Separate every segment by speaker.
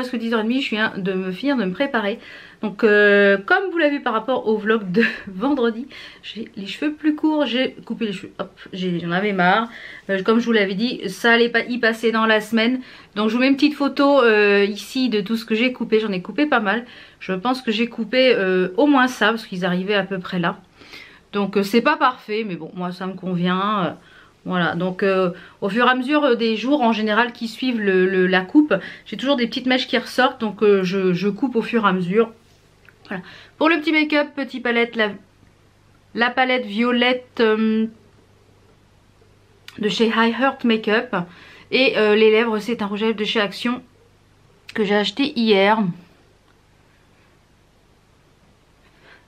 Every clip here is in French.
Speaker 1: presque 10h30, je viens de me finir de me préparer. Donc comme vous l'avez vu par rapport au vlog de vendredi, j'ai les cheveux plus courts, j'ai coupé les cheveux, hop, j'en avais marre. Comme je vous l'avais dit, ça allait pas y passer dans la semaine. Donc je vous mets une petite photo ici de tout ce que j'ai coupé, j'en ai coupé pas mal. Je pense que j'ai coupé au moins ça, parce qu'ils arrivaient à peu près là. Donc c'est pas parfait, mais bon, moi ça me convient. Voilà, donc au fur et à mesure des jours en général qui suivent la coupe, j'ai toujours des petites mèches qui ressortent, donc je coupe au fur et à mesure. Voilà. Pour le petit make-up, petite palette, la palette violette de chez I Heart Makeup. Et les lèvres, c'est un rouge à lèvres de chez Action que j'ai acheté hier.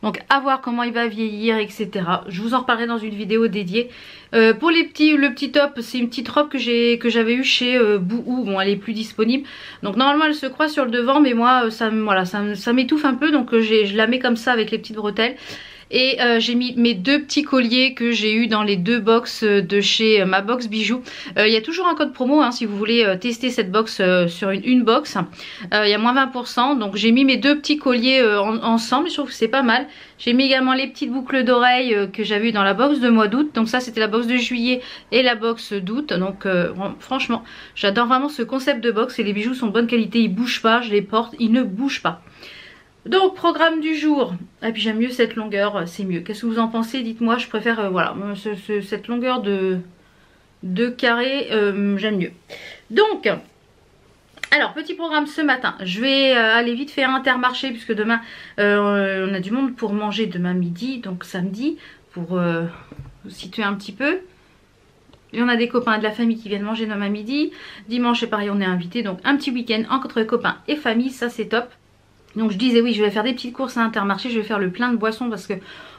Speaker 1: Donc à voir comment il va vieillir, etc. Je vous en reparlerai dans une vidéo dédiée. Pour le petit top, c'est une petite robe que j'avais eue chez Boohoo. Bon, elle est plus disponible. Donc normalement elle se croise sur le devant, mais moi ça m'étouffe un peu. Donc je la mets comme ça avec les petites bretelles. Et j'ai mis mes deux petits colliers que j'ai eu dans les deux box de chez ma box bijoux. Il y a toujours un code promo hein, si vous voulez tester cette box sur une box. Il y a moins 20%. Donc j'ai mis mes deux petits colliers ensemble. Je trouve que c'est pas mal. J'ai mis également les petites boucles d'oreilles que j'avais eu dans la box de mois d'août. Donc ça c'était la box de juillet et la box d'août. Donc franchement j'adore vraiment ce concept de box. Et les bijoux sont de bonne qualité. Ils bougent pas. Je les porte. Ils ne bougent pas. Donc programme du jour, et puis j'aime mieux cette longueur, c'est mieux. Qu'est-ce que vous en pensez? Dites-moi, je préfère voilà cette longueur de carré, j'aime mieux. Donc, alors petit programme ce matin, je vais aller vite faire Intermarché puisque demain on a du monde pour manger demain midi, donc samedi, pour vous situer un petit peu. Et on a des copains de la famille qui viennent manger demain midi. Dimanche c'est pareil, on est invités, donc un petit week-end entre copains et famille, ça c'est top. Donc je disais oui, je vais faire des petites courses à Intermarché, je vais faire le plein de boissons parce que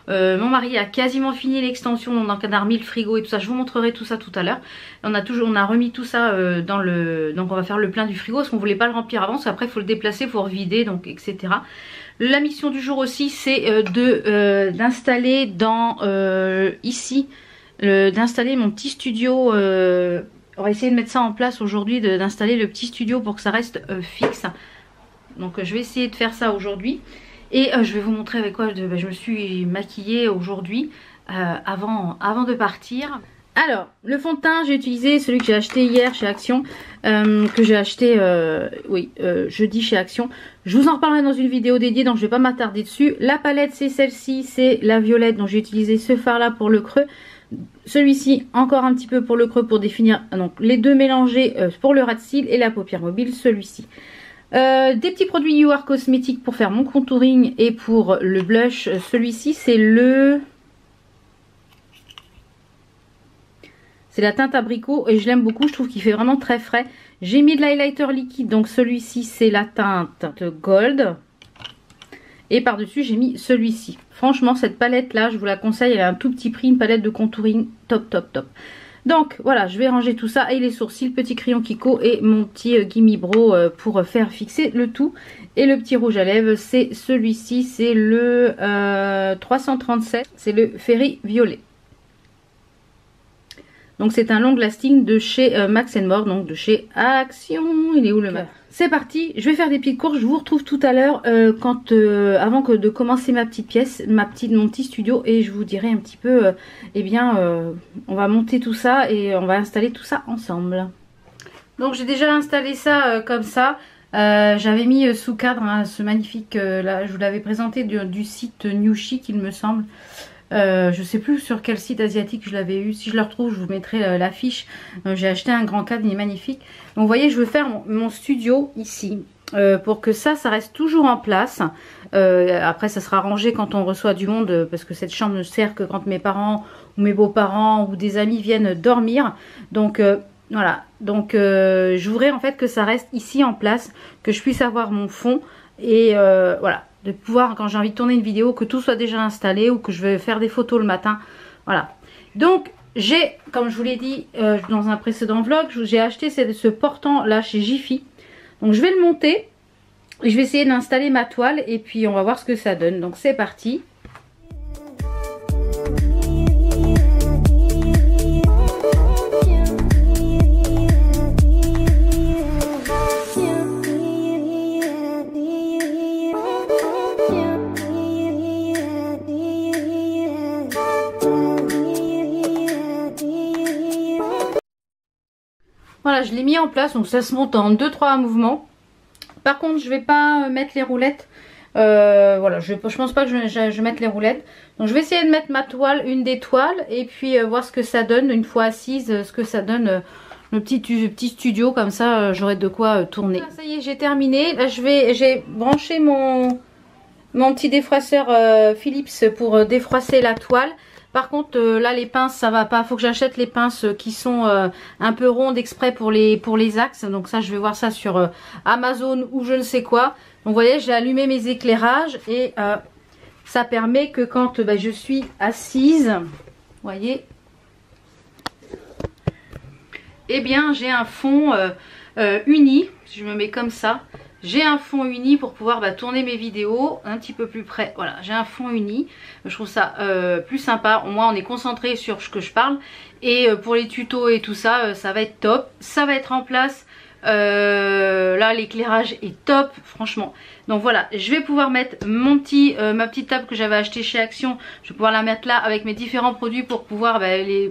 Speaker 1: mon mari a quasiment fini l'extension, donc on a remis le frigo et tout ça, je vous montrerai tout ça tout à l'heure. On a remis tout ça donc on va faire le plein du frigo parce qu'on voulait pas le remplir avant, parce qu'après il faut le déplacer, il faut revider, donc etc. La mission du jour aussi c'est d'installer dans ici, d'installer mon petit studio, on va essayer de mettre ça en place aujourd'hui, d'installer le petit studio pour que ça reste fixe. Donc je vais essayer de faire ça aujourd'hui. Et je vais vous montrer avec quoi je me suis maquillée aujourd'hui avant de partir. Alors le fond de teint, j'ai utilisé celui que j'ai acheté hier chez Action. Que j'ai acheté jeudi chez Action. Je vous en reparlerai dans une vidéo dédiée, donc je ne vais pas m'attarder dessus. La palette c'est celle-ci, c'est la violette. Donc j'ai utilisé ce fard là pour le creux. Celui-ci encore un petit peu pour le creux pour définir. Donc les deux mélangés pour le ras de cils et la paupière mobile, celui-ci. Des petits produits You Are Cosmetics pour faire mon contouring et pour le blush. Celui-ci c'est la teinte abricot et je l'aime beaucoup, je trouve qu'il fait vraiment très frais. J'ai mis de l'highlighter liquide, donc celui-ci c'est la teinte gold. Et par-dessus j'ai mis celui-ci. Franchement cette palette là je vous la conseille, elle a un tout petit prix, une palette de contouring top top top. Donc voilà, je vais ranger tout ça et les sourcils, petit crayon Kiko et mon petit Gimme Bro pour faire fixer le tout. Et le petit rouge à lèvres, c'est celui-ci, c'est le 337, c'est le Fairy Violet. Donc c'est un long lasting de chez Max More, donc de chez Action. Il est où le Max? C'est parti, je vais faire des petites courses, je vous retrouve tout à l'heure avant de commencer ma petite pièce, mon petit studio, et je vous dirai un petit peu, on va monter tout ça et on va installer tout ça ensemble. Donc j'ai déjà installé ça comme ça, j'avais mis sous cadre hein, ce magnifique, là je vous l'avais présenté du site New Chic il me semble. Je sais plus sur quel site asiatique je l'avais eu. Si je le retrouve, je vous mettrai l'affiche. J'ai acheté un grand cadre, il est magnifique. Donc vous voyez, je veux faire mon studio ici. Pour que ça reste toujours en place. Après ça sera rangé quand on reçoit du monde. Parce que cette chambre ne sert que quand mes parents ou mes beaux-parents ou des amis viennent dormir. Donc voilà. Donc je voudrais en fait que ça reste ici en place. Que je puisse avoir mon fond. Et voilà. De pouvoir, quand j'ai envie de tourner une vidéo, que tout soit déjà installé ou que je vais faire des photos le matin. Voilà. Donc, j'ai, comme je vous l'ai dit dans un précédent vlog, j'ai acheté ce portant là chez Jiffy. Donc, je vais le monter. Et je vais essayer d'installer ma toile et puis on va voir ce que ça donne. Donc, c'est parti. voilà, je l'ai mis en place, donc ça se monte en 2-3 mouvements. Par contre, je vais pas mettre les roulettes. Voilà, je pense pas que je mette les roulettes. Donc je vais essayer de mettre ma toile, une des toiles, et puis voir ce que ça donne une fois assise, ce que ça donne le petit studio, comme ça j'aurai de quoi tourner. Ah, ça y est, j'ai terminé. Là j'ai branché mon petit défroisseur Philips pour défroisser la toile. Par contre là les pinces ça va pas, faut que j'achète les pinces qui sont un peu rondes exprès pour les axes. Donc ça je vais voir ça sur Amazon ou je ne sais quoi. Donc vous voyez, j'ai allumé mes éclairages et ça permet que quand je suis assise, vous voyez, eh bien j'ai un fond uni. Si je me mets comme ça, j'ai un fond uni pour pouvoir tourner mes vidéos un petit peu plus près. Voilà, j'ai un fond uni. Je trouve ça plus sympa. Au moins on est concentré sur ce que je parle. Et pour les tutos et tout ça, ça va être top. Ça va être en place. Là l'éclairage est top franchement. Donc voilà, je vais pouvoir mettre ma petite table que j'avais achetée chez Action. Je vais pouvoir la mettre là avec mes différents produits pour pouvoir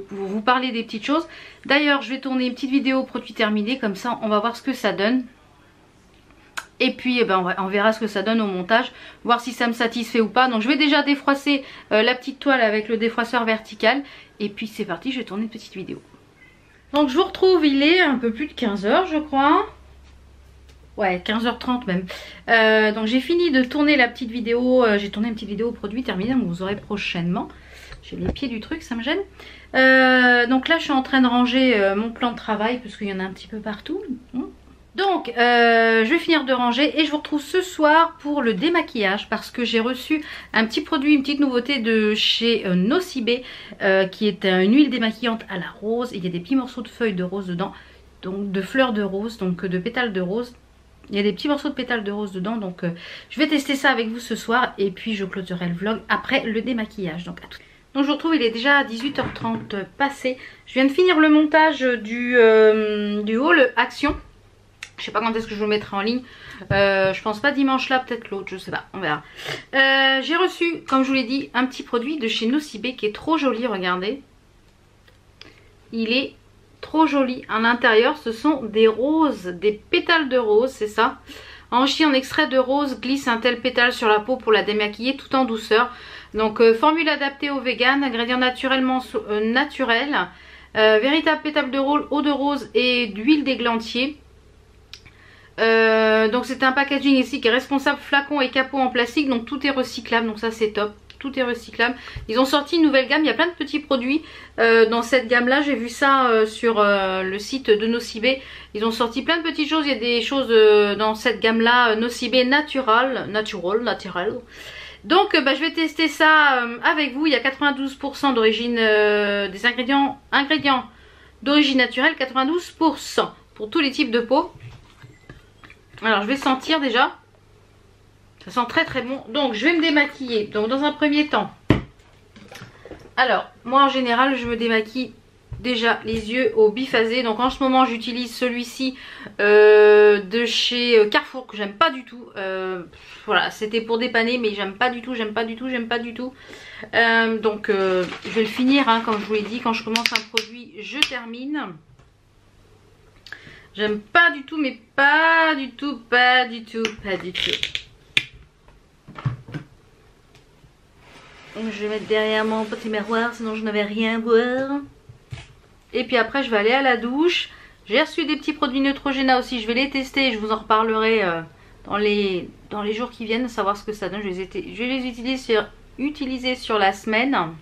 Speaker 1: pour vous parler des petites choses. D'ailleurs je vais tourner une petite vidéo produit terminé, comme ça on va voir ce que ça donne. Et puis on verra ce que ça donne au montage, voir si ça me satisfait ou pas. Donc je vais déjà défroisser la petite toile avec le défroisseur vertical. Et puis c'est parti, je vais tourner une petite vidéo. Donc je vous retrouve, il est un peu plus de 15 h je crois. Ouais, 15h30 même. Donc j'ai fini de tourner la petite vidéo. J'ai tourné une petite vidéo produit terminé, donc vous aurez prochainement. J'ai les pieds du truc, ça me gêne. Donc là je suis en train de ranger mon plan de travail, parce qu'il y en a un petit peu partout. Donc je vais finir de ranger et je vous retrouve ce soir pour le démaquillage, parce que j'ai reçu un petit produit, une petite nouveauté de chez Nocibé, qui est une huile démaquillante à la rose. Il y a des petits morceaux de feuilles de rose dedans, donc de fleurs de rose, donc de pétales de rose. Il y a des petits morceaux de pétales de rose dedans, donc je vais tester ça avec vous ce soir et puis je clôturerai le vlog après le démaquillage. Donc à tout. Donc je vous retrouve, il est déjà 18h30 passé. Je viens de finir le montage du haul Action. Je sais pas quand est-ce que je vous mettrai en ligne. Je pense pas dimanche là, peut-être l'autre, je sais pas, on verra. J'ai reçu, comme je vous l'ai dit, un petit produit de chez Nocibé qui est trop joli, regardez. Il est trop joli. À l'intérieur, ce sont des roses, des pétales de rose, c'est ça. Enrichi en extrait de rose, glisse un tel pétale sur la peau pour la démaquiller tout en douceur. Donc formule adaptée aux véganes, ingrédients naturellement naturels, véritable pétale de rose, eau de rose et d'huile d'églantier. Donc c'est un packaging ici qui est responsable flacon et capot en plastique, donc tout est recyclable, donc ça c'est top, tout est recyclable. Ils ont sorti une nouvelle gamme, il y a plein de petits produits dans cette gamme là, j'ai vu ça sur le site de Nocibé. Ils ont sorti plein de petites choses, il y a des choses dans cette gamme là, Nocibé naturel. Donc je vais tester ça avec vous. Il y a 92% d'origine des ingrédients d'origine naturelle, 92% pour tous les types de peau. Alors je vais sentir déjà. Ça sent très très bon. Donc je vais me démaquiller. Donc dans un premier temps. Alors moi en général je me démaquille déjà les yeux au biphasé. Donc en ce moment j'utilise celui-ci de chez Carrefour que j'aime pas du tout. Voilà, c'était pour dépanner mais j'aime pas du tout, j'aime pas du tout. Donc je vais le finir hein, comme je vous l'ai dit. Quand je commence un produit je termine. J'aime pas du tout, mais pas du tout. Donc je vais mettre derrière mon petit miroir, sinon je n'avais rien à voir. Et puis après je vais aller à la douche. J'ai reçu des petits produits Neutrogena aussi, je vais les tester et je vous en reparlerai dans les jours qui viennent, savoir ce que ça donne. Je vais les utiliser sur la semaine.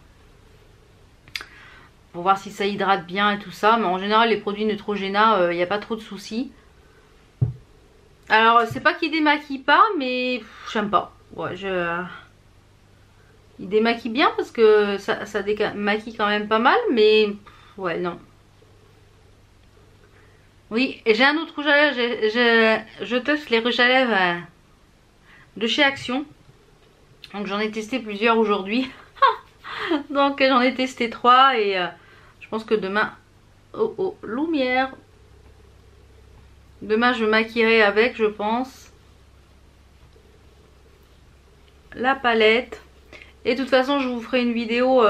Speaker 1: Pour voir si ça hydrate bien et tout ça. Mais en général les produits Neutrogena, il n'y a pas trop de soucis. Alors c'est pas qu'ils démaquillent pas, mais j'aime pas. Ouais, il démaquille bien parce que ça démaquille quand même pas mal. Mais ouais non. Oui, et j'ai un autre rouge à lèvres. Je teste les rouges à lèvres de chez Action. Donc j'en ai testé plusieurs aujourd'hui. Donc j'en ai testé 3 et je pense que demain, lumière, demain je me maquillerai avec, je pense, la palette. Et de toute façon je vous ferai une vidéo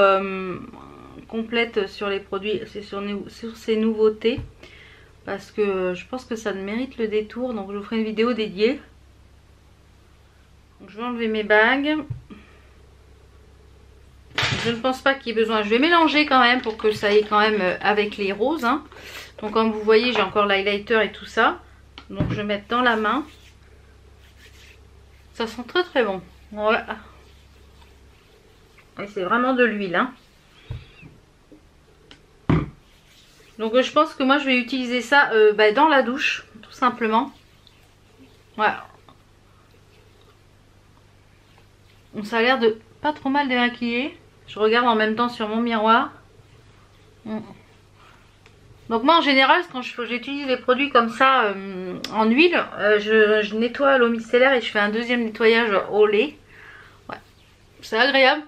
Speaker 1: complète sur les produits, sur ces nouveautés. parce que je pense que ça mérite le détour, donc je vous ferai une vidéo dédiée. Donc je vais enlever mes bagues. Je ne pense pas qu'il y ait besoin, je vais mélanger quand même pour que ça aille quand même avec les roses, hein. Donc comme vous voyez j'ai encore l'highlighter et tout ça, donc je vais mettre dans la main. Ça sent très très bon, voilà. Et c'est vraiment de l'huile, hein. Donc je pense que moi je vais utiliser ça dans la douche, tout simplement. Voilà. Ça a l'air de pas trop mal démaquiller. Je regarde en même temps sur mon miroir. Donc moi en général quand j'utilise les produits comme ça en huile, je nettoie l'eau micellaire et je fais un deuxième nettoyage au lait. Ouais. C'est agréable.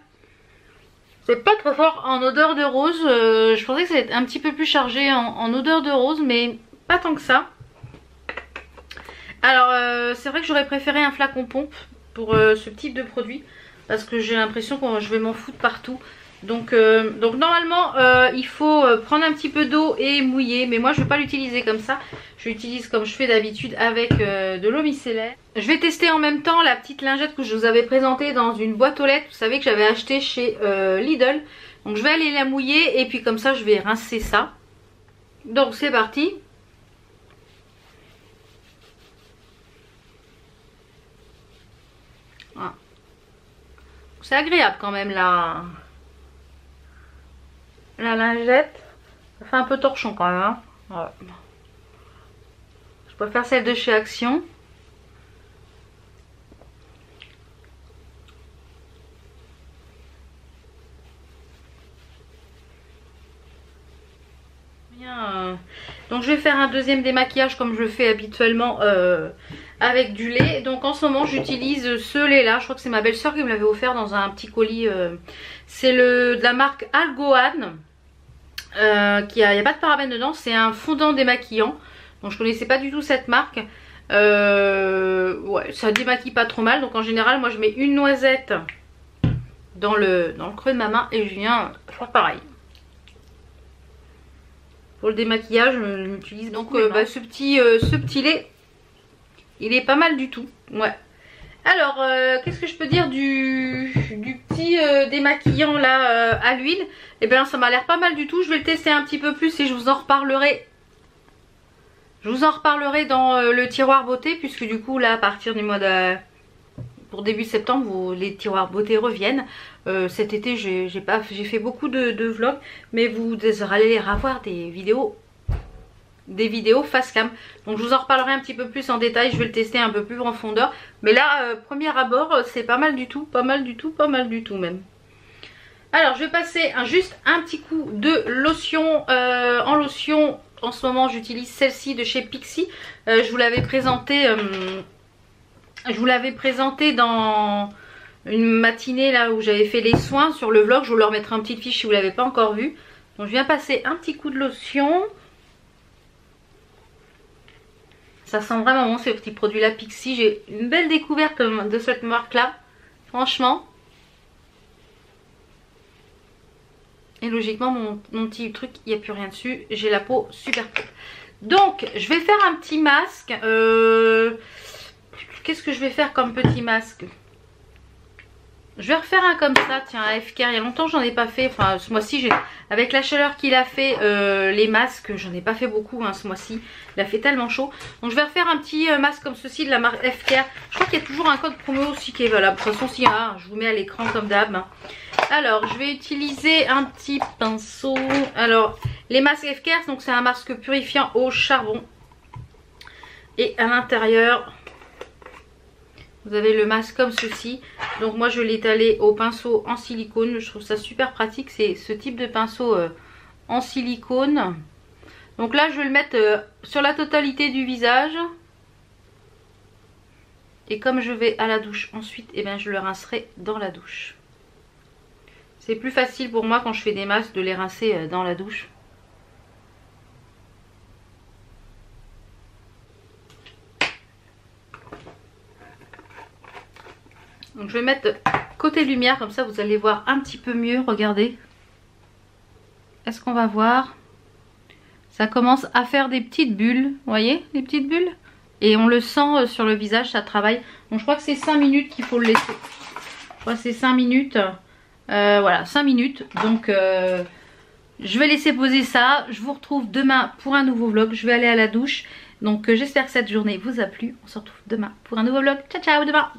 Speaker 1: C'est pas trop fort en odeur de rose. Je pensais que ça allait être un petit peu plus chargé en odeur de rose, mais pas tant que ça. Alors c'est vrai que j'aurais préféré un flacon pompe pour ce type de produit, parce que j'ai l'impression que je vais m'en foutre partout. Donc normalement il faut prendre un petit peu d'eau et mouiller, mais moi je ne vais pas l'utiliser comme ça. Je l'utilise comme je fais d'habitude avec de l'eau micellaire. Je vais tester en même temps la petite lingette que je vous avais présentée dans une boîte aux lettres. Vous savez que j'avais acheté chez Lidl. Donc je vais aller la mouiller et puis comme ça je vais rincer ça. Donc c'est parti. Voilà. C'est agréable quand même la lingette. Ça fait un peu torchon quand même, hein. Voilà. Je préfère celle de chez Action. Bien. Donc je vais faire un deuxième démaquillage comme je le fais habituellement avec du lait. Donc en ce moment j'utilise ce lait là. Je crois que c'est ma belle-sœur qui me l'avait offert dans un petit colis. C'est de la marque Algoane. Il n'y a pas de parabènes dedans. C'est un fondant démaquillant. Donc je connaissais pas du tout cette marque. Ouais, ça démaquille pas trop mal. Donc en général moi je mets une noisette dans le creux de ma main et je viens faire pareil. Pour le démaquillage je m'utilise donc ce petit lait. Il est pas mal du tout. Ouais. Alors qu'est-ce que je peux dire du petit démaquillant là à l'huile. Et bien ça m'a l'air pas mal du tout. Je vais le tester un petit peu plus et je vous en reparlerai. Je vous en reparlerai dans le tiroir beauté, puisque du coup là à partir du mois de... pour début septembre les tiroirs beauté reviennent. Cet été j'ai fait beaucoup de vlogs, mais vous allez les revoir des vidéos face cam. Donc je vous en reparlerai un petit peu plus en détail, je vais le tester un peu plus en profondeur. Mais là premier abord c'est pas mal du tout, pas mal du tout même. Alors je vais passer juste un petit coup de lotion en lotion. En ce moment j'utilise celle-ci de chez Pixi. Je vous l'avais présentée dans une matinée là où j'avais fait les soins sur le vlog. Je vous leur mettrai une petite fiche si vous ne l'avez pas encore vu. Donc je viens passer un petit coup de lotion. Ça sent vraiment bon ces petits produits là Pixi. J'ai une belle découverte de cette marque là. Franchement. Et logiquement mon petit truc, il n'y a plus rien dessus. J'ai la peau super propre. Donc je vais faire un petit masque. Qu'est-ce que je vais faire comme petit masque? Je vais refaire un comme ça, tiens, à FK. Il y a longtemps j'en ai pas fait. Enfin ce mois-ci, avec la chaleur qu'il a fait, les masques, j'en ai pas fait beaucoup hein, ce mois-ci. Il a fait tellement chaud. Donc je vais refaire un petit masque comme ceci de la marque FK. Je crois qu'il y a toujours un code promo aussi qui est valable. De toute façon s'il y en a, je vous mets à l'écran comme d'hab. Alors je vais utiliser un petit pinceau. Alors les masques FK, donc c'est un masque purifiant au charbon. Et à l'intérieur, vous avez le masque comme ceci. Donc moi je l'ai étalé au pinceau en silicone. Je trouve ça super pratique. C'est ce type de pinceau en silicone. Donc là je vais le mettre sur la totalité du visage. Et comme je vais à la douche ensuite, eh bien, je le rincerai dans la douche. C'est plus facile pour moi quand je fais des masques de les rincer dans la douche. Donc je vais mettre côté lumière, comme ça vous allez voir un petit peu mieux. Regardez. Est-ce qu'on va voir? Ça commence à faire des petites bulles, vous voyez les petites bulles? Et on le sent sur le visage, ça travaille. Donc je crois que c'est 5 minutes qu'il faut le laisser. Je crois que c'est 5 minutes. Voilà, 5 minutes. Donc je vais laisser poser ça. Je vous retrouve demain pour un nouveau vlog. Je vais aller à la douche. Donc j'espère que cette journée vous a plu. On se retrouve demain pour un nouveau vlog. Ciao ciao, demain.